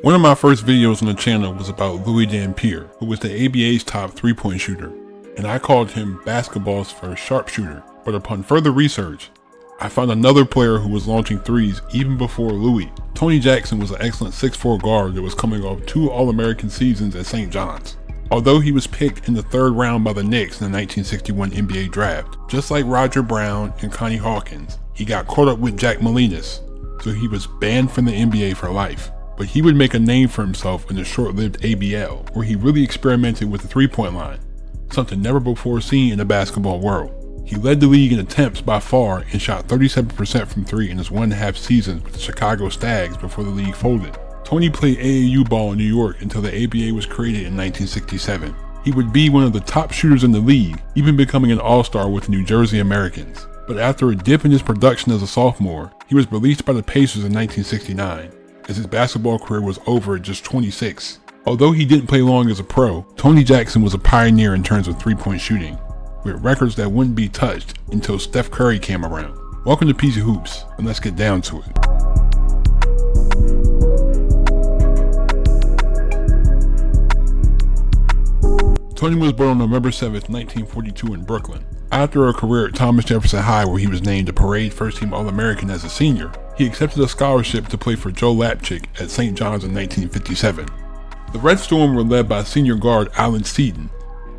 One of my first videos on the channel was about Louis Dampier, who was the ABA's top 3-point shooter, and I called him basketball's first sharpshooter. But upon further research, I found another player who was launching threes even before Louis. Tony Jackson was an excellent 6'4" guard that was coming off 2 All-American seasons at St. John's. Although he was picked in the 3rd round by the Knicks in the 1961 NBA draft, just like Roger Brown and Connie Hawkins, he got caught up with Jack Molinas, so he was banned from the NBA for life. But he would make a name for himself in the short-lived ABL, where he really experimented with the 3-point line, something never before seen in the basketball world. He led the league in attempts by far and shot 37% from 3 in his 1.5 seasons with the Chicago Stags before the league folded. Tony played AAU ball in New York until the ABA was created in 1967. He would be one of the top shooters in the league, even becoming an all-star with the New Jersey Americans. But after a dip in his production as a sophomore, he was released by the Pacers in 1969. As his basketball career was over at just 26. Although he didn't play long as a pro, Tony Jackson was a pioneer in terms of 3-point shooting, with records that wouldn't be touched until Steph Curry came around. Welcome to PC Hoops, and let's get down to it. Tony was born on November 7, 1942 in Brooklyn. After a career at Thomas Jefferson High where he was named a parade first-team All-American as a senior, he accepted a scholarship to play for Joe Lapchick at St. John's in 1957. The Red Storm were led by senior guard Alan Seaton,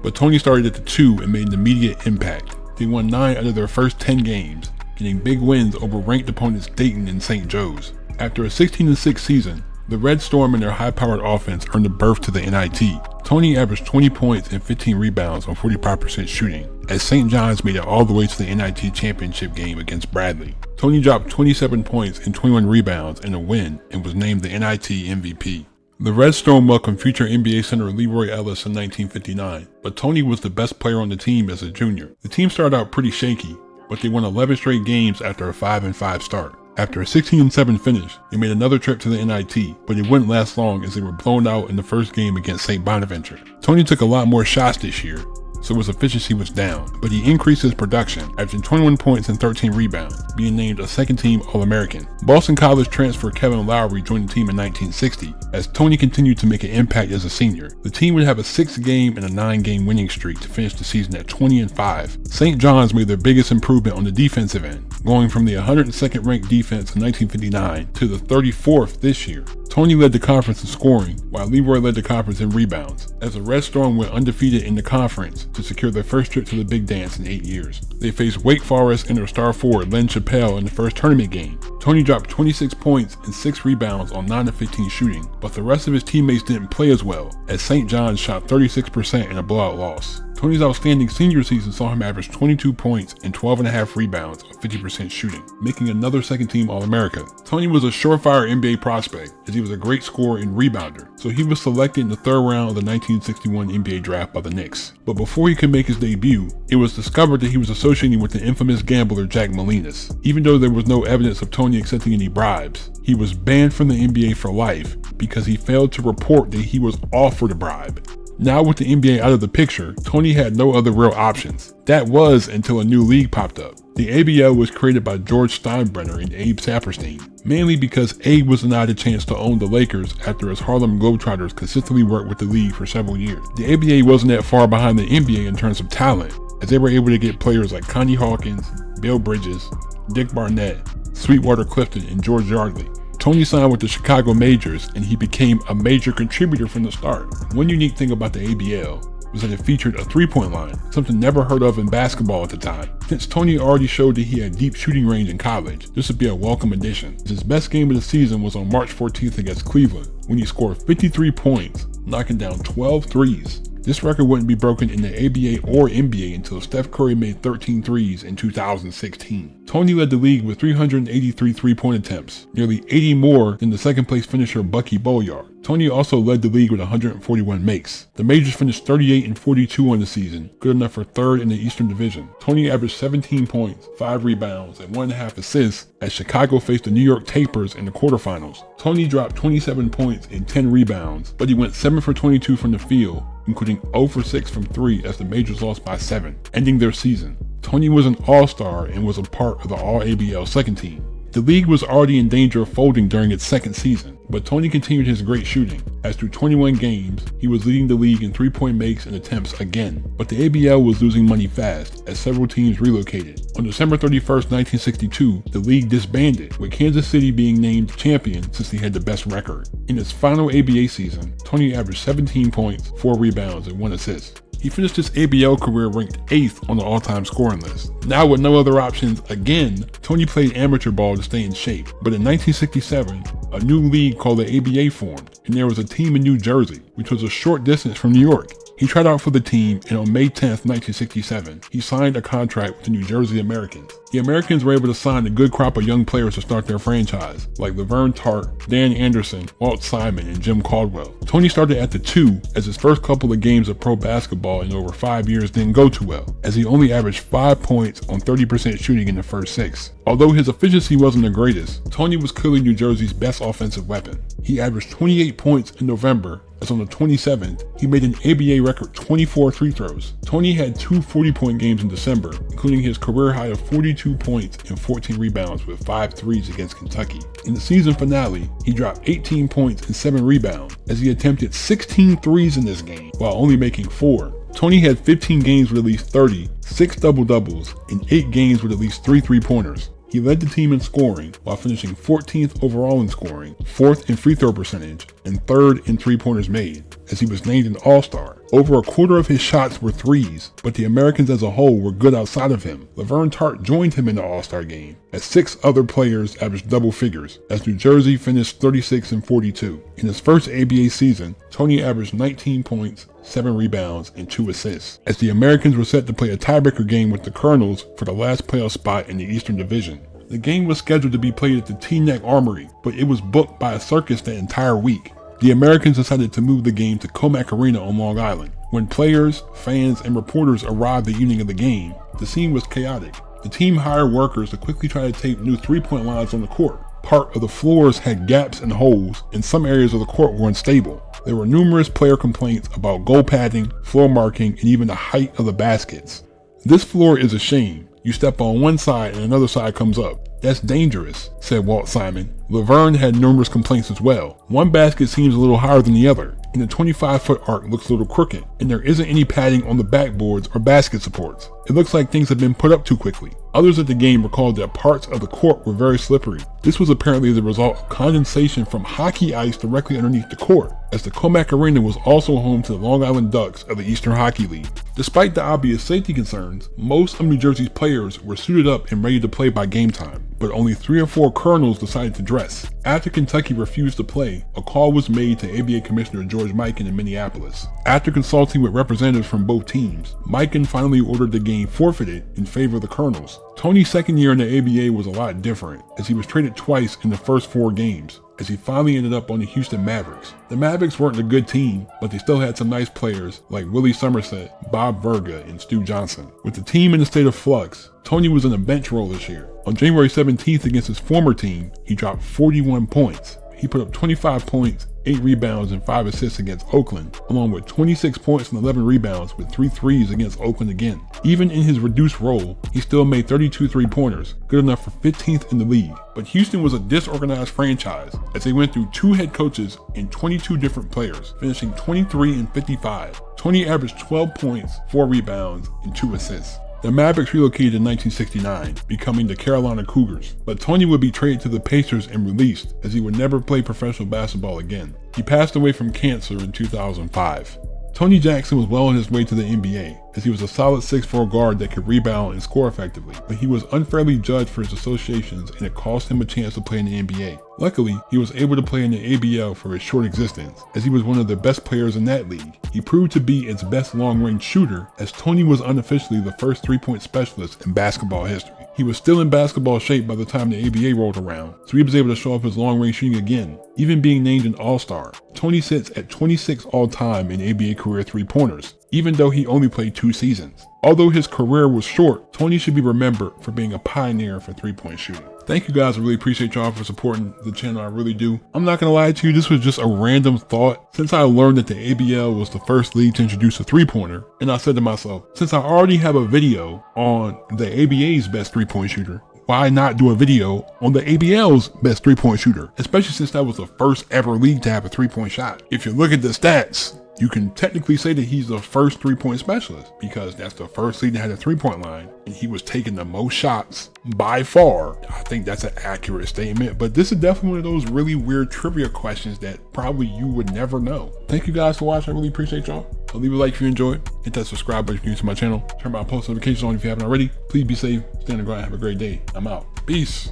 but Tony started at the 2 and made an immediate impact. They won 9 out of their first 10 games, getting big wins over ranked opponents Dayton and St. Joe's. After a 16-6 season, the Red Storm and their high-powered offense earned a berth to the NIT. Tony averaged 20 points and 15 rebounds on 45% shooting, as St. John's made it all the way to the NIT championship game against Bradley. Tony dropped 27 points and 21 rebounds in a win and was named the NIT MVP. The Red Storm welcomed future NBA center Leroy Ellis in 1959, but Tony was the best player on the team as a junior. The team started out pretty shaky, but they won 11 straight games after a 5-5 start. After a 16-7 finish, they made another trip to the NIT, but it wouldn't last long as they were blown out in the first game against St. Bonaventure. Tony took a lot more shots this year, so his efficiency was down, but he increased his production, averaging 21 points and 13 rebounds, being named a second-team All-American. Boston College transfer Kevin Lowry joined the team in 1960, as Tony continued to make an impact as a senior. The team would have a 6-game and a 9-game winning streak to finish the season at 20-5. St. John's made their biggest improvement on the defensive end, going from the 102nd ranked defense in 1959 to the 34th this year. Tony led the conference in scoring, while Leroy led the conference in rebounds, as the Red Storm went undefeated in the conference to secure their first trip to the Big Dance in 8 years. They faced Wake Forest and their star forward Len Chappell in the first tournament game. Tony dropped 26 points and 6 rebounds on 9-15 shooting, but the rest of his teammates didn't play as well, as St. John's shot 36% in a blowout loss. Tony's outstanding senior season saw him average 22 points and 12.5 rebounds on 50% shooting, making another second-team All-America. Tony was a surefire NBA prospect, as he was a great scorer and rebounder, so he was selected in the 3rd round of the 1961 NBA draft by the Knicks. But before he could make his debut, it was discovered that he was associating with the infamous gambler Jack Molinas. Even though there was no evidence of Tony accepting any bribes, he was banned from the NBA for life because he failed to report that he was offered a bribe. Now with the NBA out of the picture, Tony had no other real options. That was until a new league popped up. The ABL was created by George Steinbrenner and Abe Saperstein, mainly because Abe was denied a chance to own the Lakers after his Harlem Globetrotters consistently worked with the league for several years. The ABA wasn't that far behind the NBA in terms of talent, as they were able to get players like Connie Hawkins, Bill Bridges, Dick Barnett, Sweetwater Clifton, and George Yardley. Tony signed with the Chicago Majors, and he became a major contributor from the start. One unique thing about the ABL was that it featured a 3-point line, something never heard of in basketball at the time. Since Tony already showed that he had deep shooting range in college, this would be a welcome addition. His best game of the season was on March 14th against Cleveland, when he scored 53 points, knocking down 12 threes. This record wouldn't be broken in the ABA or NBA until Steph Curry made 13 threes in 2016. Tony led the league with 383 3-point attempts, nearly 80 more than the second-place finisher Bucky Bolyard. Tony also led the league with 141 makes. The Majors finished 38-42 on the season, good enough for 3rd in the Eastern Division. Tony averaged 17 points, 5 rebounds, and 1.5 assists as Chicago faced the New York Tapers in the quarterfinals. Tony dropped 27 points and 10 rebounds, but he went 7 for 22 from the field, including 0 for 6 from 3 as the Majors lost by 7, ending their season. Tony was an all-star and was a part of the All-ABL second team. The league was already in danger of folding during its second season, but Tony continued his great shooting, as through 21 games, he was leading the league in three-point makes and attempts again. But the ABL was losing money fast, as several teams relocated. On December 31st, 1962, the league disbanded, with Kansas City being named champion since they had the best record. In his final ABA season, Tony averaged 17 points, 4 rebounds, and 1 assist. He finished his ABL career ranked 8th on the all-time scoring list. Now with no other options again, Tony played amateur ball to stay in shape. But in 1967, a new league called the ABA formed, and there was a team in New Jersey, which was a short distance from New York. He tried out for the team, and on May 10th, 1967, he signed a contract with the New Jersey Americans. The Americans were able to sign a good crop of young players to start their franchise, like Laverne Tart, Dan Anderson, Walt Simon, and Jim Caldwell. Tony started at the 2, as his first couple of games of pro basketball in over 5 years didn't go too well, as he only averaged 5 points on 30% shooting in the first 6. Although his efficiency wasn't the greatest, Tony was clearly New Jersey's best offensive weapon. He averaged 28 points in November, as on the 27th, he made an ABA record 24 free throws. Tony had 2 40-point games in December, including his career high of 42 points and 14 rebounds with 5 threes against Kentucky. In the season finale, he dropped 18 points and 7 rebounds, as he attempted 16 threes in this game, while only making 4. Tony had 15 games with at least 30, 6 double-doubles, and 8 games with at least 3 three-pointers. He led the team in scoring while finishing 14th overall in scoring, 4th in free throw percentage, and 3rd in three-pointers made, as he was named an All-Star. Over a quarter of his shots were threes, but the Americans as a whole were good outside of him. Laverne Tart joined him in the All-Star game, as 6 other players averaged double figures, as New Jersey finished 36 and 42. In his first ABA season, Tony averaged 19 points, 7 rebounds, and 2 assists, as the Americans were set to play a tiebreaker game with the Colonels for the last playoff spot in the Eastern Division. The game was scheduled to be played at the Teaneck Armory, but it was booked by a circus that entire week. The Americans decided to move the game to Comac Arena on Long Island. When players, fans, and reporters arrived the evening of the game, the scene was chaotic. The team hired workers to quickly try to tape new three-point lines on the court. Part of the floors had gaps and holes, and some areas of the court were unstable. There were numerous player complaints about goal padding, floor marking, and even the height of the baskets. "This floor is a shame. You step on one side and another side comes up. That's dangerous," said Walt Simon. Laverne had numerous complaints as well. "One basket seems a little higher than the other, and the 25-foot arc looks a little crooked, and there isn't any padding on the backboards or basket supports. It looks like things have been put up too quickly." Others at the game recalled that parts of the court were very slippery. This was apparently the result of condensation from hockey ice directly underneath the court, as the Comac Arena was also home to the Long Island Ducks of the Eastern Hockey League. Despite the obvious safety concerns, most of New Jersey's players were suited up and ready to play by game time, but only 3 or 4 Colonels decided to dress. After Kentucky refused to play, a call was made to ABA Commissioner George Mikan in Minneapolis. After consulting with representatives from both teams, Mikan finally ordered the game forfeited in favor of the Colonels. Tony's second year in the ABA was a lot different, as he was traded twice in the first 4 games, as he finally ended up on the Houston Mavericks. The Mavericks weren't a good team, but they still had some nice players like Willie Somerset, Bob Verga, and Stu Johnson. With the team in a state of flux, Tony was in a bench role this year. On January 17th against his former team, he dropped 41 points. He put up 25 points, 8 rebounds, and 5 assists against Oakland, along with 26 points and 11 rebounds with 3 threes against Oakland again. Even in his reduced role, he still made 32 three-pointers, good enough for 15th in the league. But Houston was a disorganized franchise, as they went through 2 head coaches and 22 different players, finishing 23 and 55. Tony averaged 12 points, 4 rebounds, and 2 assists. The Mavericks relocated in 1969, becoming the Carolina Cougars, but Tony would be traded to the Pacers and released, as he would never play professional basketball again. He passed away from cancer in 2005. Tony Jackson was well on his way to the NBA, as he was a solid 6'4" guard that could rebound and score effectively, but he was unfairly judged for his associations and it cost him a chance to play in the NBA. Luckily, he was able to play in the ABL for his short existence, as he was one of the best players in that league. He proved to be its best long-range shooter, as Tony was unofficially the first three-point specialist in basketball history. He was still in basketball shape by the time the ABA rolled around, so he was able to show off his long-range shooting again, even being named an All-Star. Tony sits at 26 all-time in ABA career three-pointers, even though he only played 2 seasons. Although his career was short, Tony should be remembered for being a pioneer for three-point shooting. Thank you guys, I really appreciate y'all for supporting the channel, I really do. I'm not gonna lie to you, this was just a random thought. Since I learned that the ABL was the first league to introduce a three-pointer, and I said to myself, since I already have a video on the ABA's best three-point shooter, why not do a video on the ABL's best 3-point shooter, especially since that was the first ever league to have a 3-point shot. If you look at the stats, you can technically say that he's the first 3-point specialist because that's the first league that had a 3-point line and he was taking the most shots by far. I think that's an accurate statement, but this is definitely one of those really weird trivia questions that probably you would never know. Thank you guys for watching. I really appreciate y'all. So leave a like if you enjoyed. Hit that subscribe button if you're new to my channel. Turn my post notifications on if you haven't already. Please be safe, stay on the grind, have a great day. I'm out. Peace.